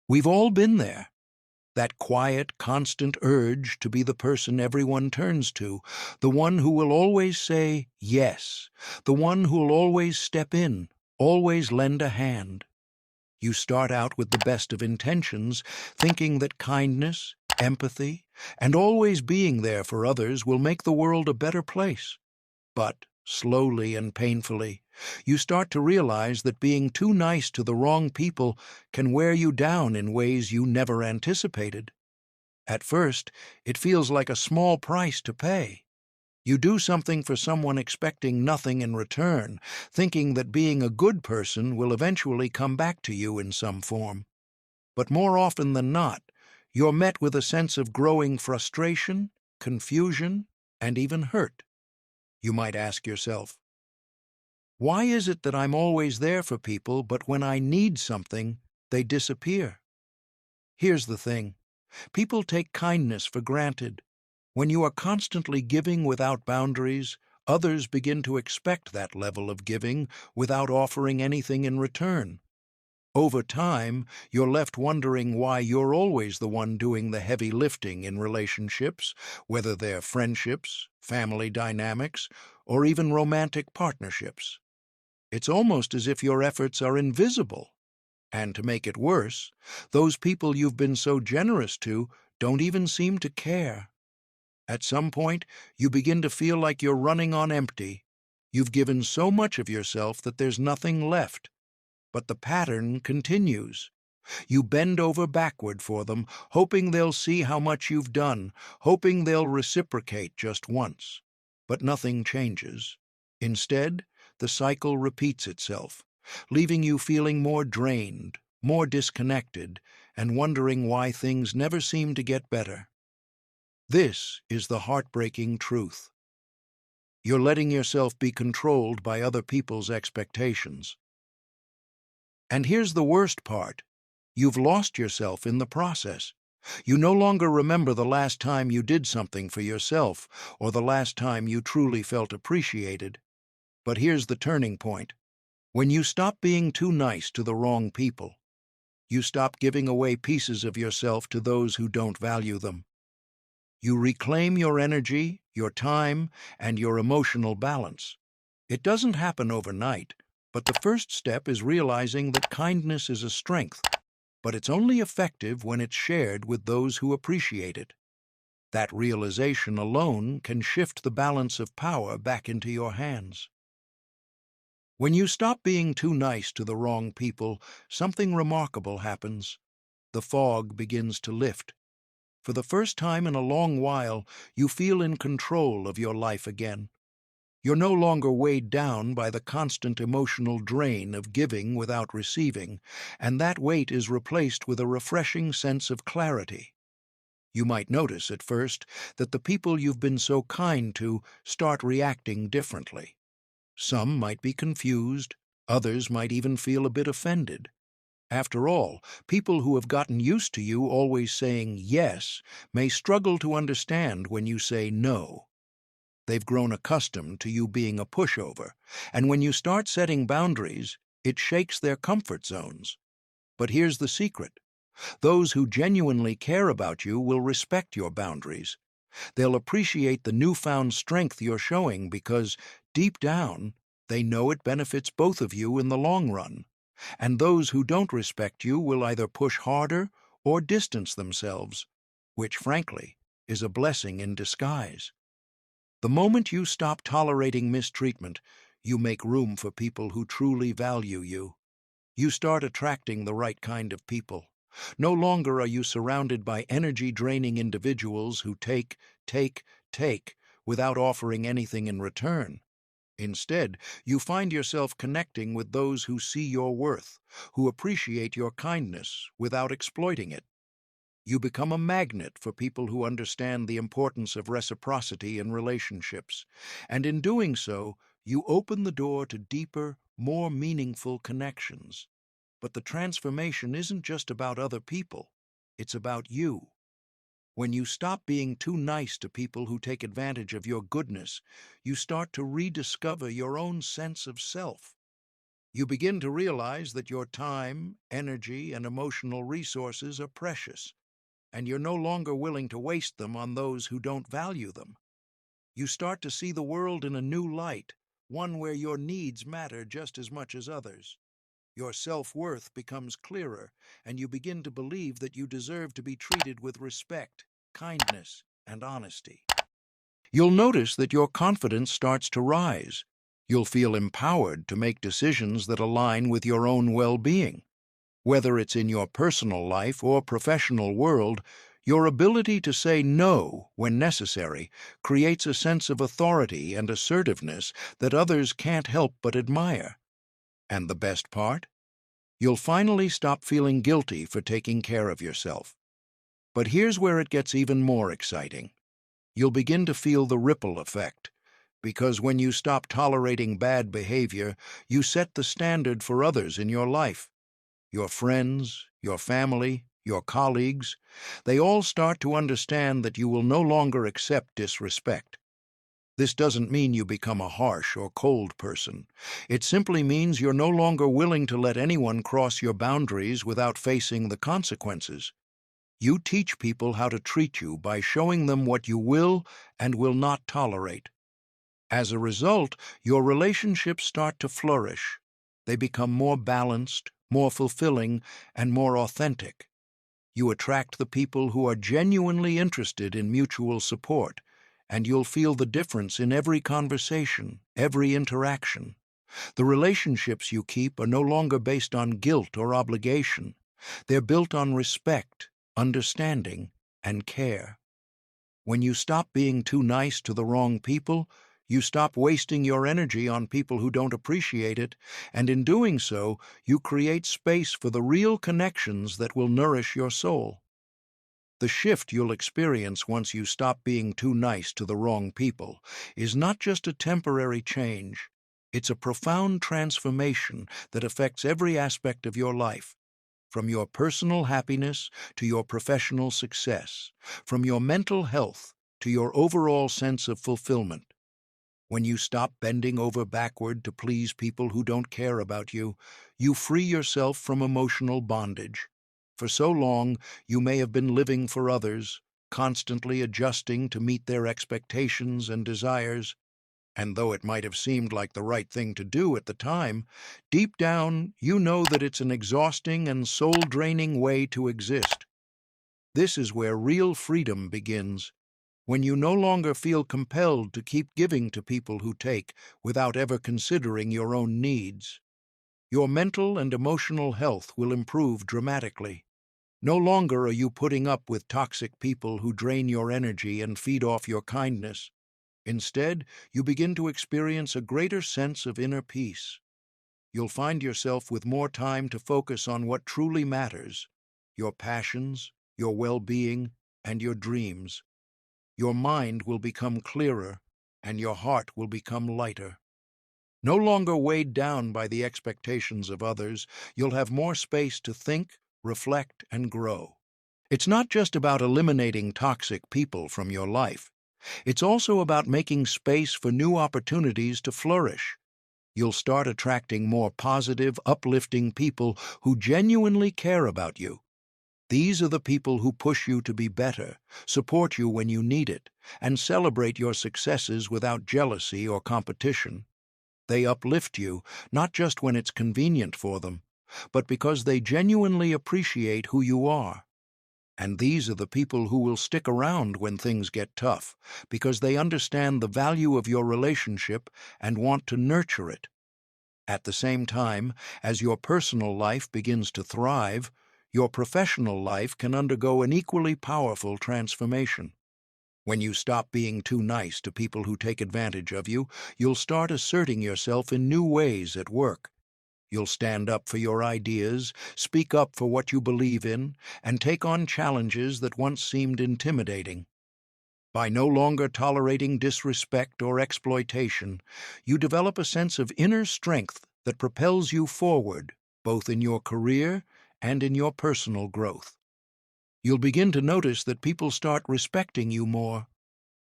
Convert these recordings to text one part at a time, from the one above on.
We've all been there. That quiet, constant urge to be the person everyone turns to, the one who will always say yes, the one who will always step in, always lend a hand. You start out with the best of intentions, thinking that kindness, empathy, and always being there for others will make the world a better place. But, slowly and painfully, you start to realize that being too nice to the wrong people can wear you down in ways you never anticipated. At first, it feels like a small price to pay. You do something for someone expecting nothing in return, thinking that being a good person will eventually come back to you in some form. But more often than not, you're met with a sense of growing frustration, confusion, and even hurt. You might ask yourself, why is it that I'm always there for people, but when I need something, they disappear? Here's the thing. People take kindness for granted. When you are constantly giving without boundaries, others begin to expect that level of giving without offering anything in return. Over time, you're left wondering why you're always the one doing the heavy lifting in relationships, whether they're friendships, family dynamics, or even romantic partnerships. It's almost as if your efforts are invisible. And to make it worse, those people you've been so generous to don't even seem to care. At some point, you begin to feel like you're running on empty. You've given so much of yourself that there's nothing left. But the pattern continues. You bend over backward for them, hoping they'll see how much you've done, hoping they'll reciprocate just once. But nothing changes. Instead, the cycle repeats itself, leaving you feeling more drained, more disconnected, and wondering why things never seem to get better. This is the heartbreaking truth. You're letting yourself be controlled by other people's expectations. And here's the worst part. You've lost yourself in the process. You no longer remember the last time you did something for yourself or the last time you truly felt appreciated. But here's the turning point. When you stop being too nice to the wrong people, you stop giving away pieces of yourself to those who don't value them. You reclaim your energy, your time, and your emotional balance. It doesn't happen overnight, but the first step is realizing that kindness is a strength, but it's only effective when it's shared with those who appreciate it. That realization alone can shift the balance of power back into your hands. When you stop being too nice to the wrong people, something remarkable happens. The fog begins to lift. For the first time in a long while, you feel in control of your life again. You're no longer weighed down by the constant emotional drain of giving without receiving, and that weight is replaced with a refreshing sense of clarity. You might notice at first that the people you've been so kind to start reacting differently. Some might be confused, others might even feel a bit offended. After all, people who have gotten used to you always saying yes may struggle to understand when you say no. They've grown accustomed to you being a pushover, and when you start setting boundaries, it shakes their comfort zones. But here's the secret. Those who genuinely care about you will respect your boundaries. They'll appreciate the newfound strength you're showing because, deep down, they know it benefits both of you in the long run. And those who don't respect you will either push harder or distance themselves, which, frankly, is a blessing in disguise. The moment you stop tolerating mistreatment, you make room for people who truly value you. You start attracting the right kind of people. No longer are you surrounded by energy-draining individuals who take, without offering anything in return. Instead, you find yourself connecting with those who see your worth, who appreciate your kindness without exploiting it. You become a magnet for people who understand the importance of reciprocity in relationships, and in doing so, you open the door to deeper, more meaningful connections. But the transformation isn't just about other people, it's about you. When you stop being too nice to people who take advantage of your goodness, you start to rediscover your own sense of self. You begin to realize that your time, energy, and emotional resources are precious, and you're no longer willing to waste them on those who don't value them. You start to see the world in a new light, one where your needs matter just as much as others. Your self-worth becomes clearer, and you begin to believe that you deserve to be treated with respect, kindness, and honesty. You'll notice that your confidence starts to rise. You'll feel empowered to make decisions that align with your own well-being. Whether it's in your personal life or professional world, your ability to say no when necessary creates a sense of authority and assertiveness that others can't help but admire. And the best part? You'll finally stop feeling guilty for taking care of yourself. But here's where it gets even more exciting. You'll begin to feel the ripple effect, because when you stop tolerating bad behavior, you set the standard for others in your life. Your friends, your family, your colleagues, they all start to understand that you will no longer accept disrespect. This doesn't mean you become a harsh or cold person. It simply means you're no longer willing to let anyone cross your boundaries without facing the consequences. You teach people how to treat you by showing them what you will and will not tolerate. As a result, your relationships start to flourish. They become more balanced, more fulfilling, and more authentic. You attract the people who are genuinely interested in mutual support, and you'll feel the difference in every conversation, every interaction. The relationships you keep are no longer based on guilt or obligation. They're built on respect, understanding, and care. When you stop being too nice to the wrong people, you stop wasting your energy on people who don't appreciate it, and in doing so, you create space for the real connections that will nourish your soul. The shift you'll experience once you stop being too nice to the wrong people is not just a temporary change. It's a profound transformation that affects every aspect of your life, from your personal happiness to your professional success, from your mental health to your overall sense of fulfillment. When you stop bending over backward to please people who don't care about you, you free yourself from emotional bondage. For so long, you may have been living for others, constantly adjusting to meet their expectations and desires, and though it might have seemed like the right thing to do at the time, deep down you know that it's an exhausting and soul-draining way to exist. This is where real freedom begins, when you no longer feel compelled to keep giving to people who take without ever considering your own needs. Your mental and emotional health will improve dramatically. No longer are you putting up with toxic people who drain your energy and feed off your kindness. Instead, you begin to experience a greater sense of inner peace. You'll find yourself with more time to focus on what truly matters: your passions, your well-being, and your dreams. Your mind will become clearer, and your heart will become lighter. No longer weighed down by the expectations of others, you'll have more space to think, reflect, and grow. It's not just about eliminating toxic people from your life. It's also about making space for new opportunities to flourish. You'll start attracting more positive, uplifting people who genuinely care about you. These are the people who push you to be better, support you when you need it, and celebrate your successes without jealousy or competition. They uplift you, not just when it's convenient for them, but because they genuinely appreciate who you are. And these are the people who will stick around when things get tough, because they understand the value of your relationship and want to nurture it. At the same time, as your personal life begins to thrive, your professional life can undergo an equally powerful transformation. When you stop being too nice to people who take advantage of you, you'll start asserting yourself in new ways at work. You'll stand up for your ideas, speak up for what you believe in, and take on challenges that once seemed intimidating. By no longer tolerating disrespect or exploitation, you develop a sense of inner strength that propels you forward, both in your career and in your personal growth. You'll begin to notice that people start respecting you more.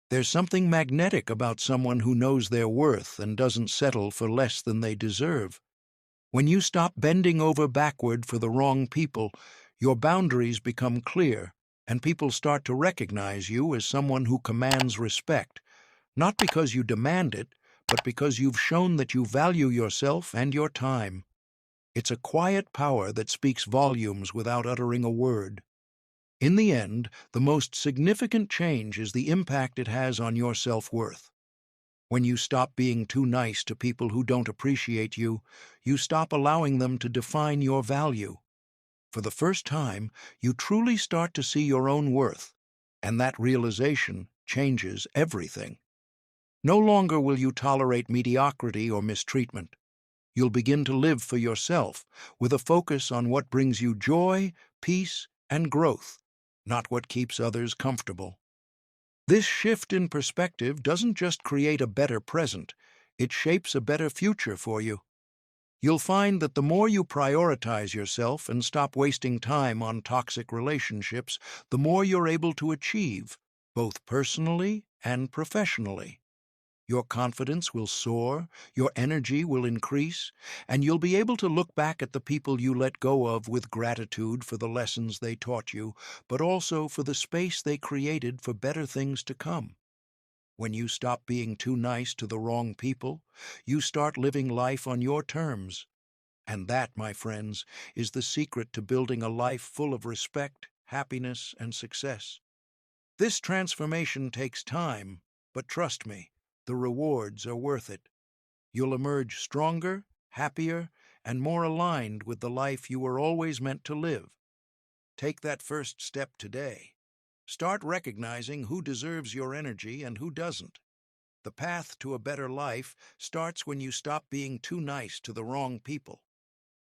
There's something magnetic about someone who knows their worth and doesn't settle for less than they deserve. When you stop bending over backward for the wrong people, your boundaries become clear, and people start to recognize you as someone who commands respect, not because you demand it, but because you've shown that you value yourself and your time. It's a quiet power that speaks volumes without uttering a word. In the end, the most significant change is the impact it has on your self-worth. When you stop being too nice to people who don't appreciate you, you stop allowing them to define your value. For the first time, you truly start to see your own worth, and that realization changes everything. No longer will you tolerate mediocrity or mistreatment. You'll begin to live for yourself, with a focus on what brings you joy, peace, and growth, not what keeps others comfortable. This shift in perspective doesn't just create a better present, it shapes a better future for you. You'll find that the more you prioritize yourself and stop wasting time on toxic relationships, the more you're able to achieve, both personally and professionally. Your confidence will soar, your energy will increase, and you'll be able to look back at the people you let go of with gratitude for the lessons they taught you, but also for the space they created for better things to come. When you stop being too nice to the wrong people, you start living life on your terms. And that, my friends, is the secret to building a life full of respect, happiness, and success. This transformation takes time, but trust me, the rewards are worth it. You'll emerge stronger, happier, and more aligned with the life you were always meant to live. Take that first step today. Start recognizing who deserves your energy and who doesn't. The path to a better life starts when you stop being too nice to the wrong people.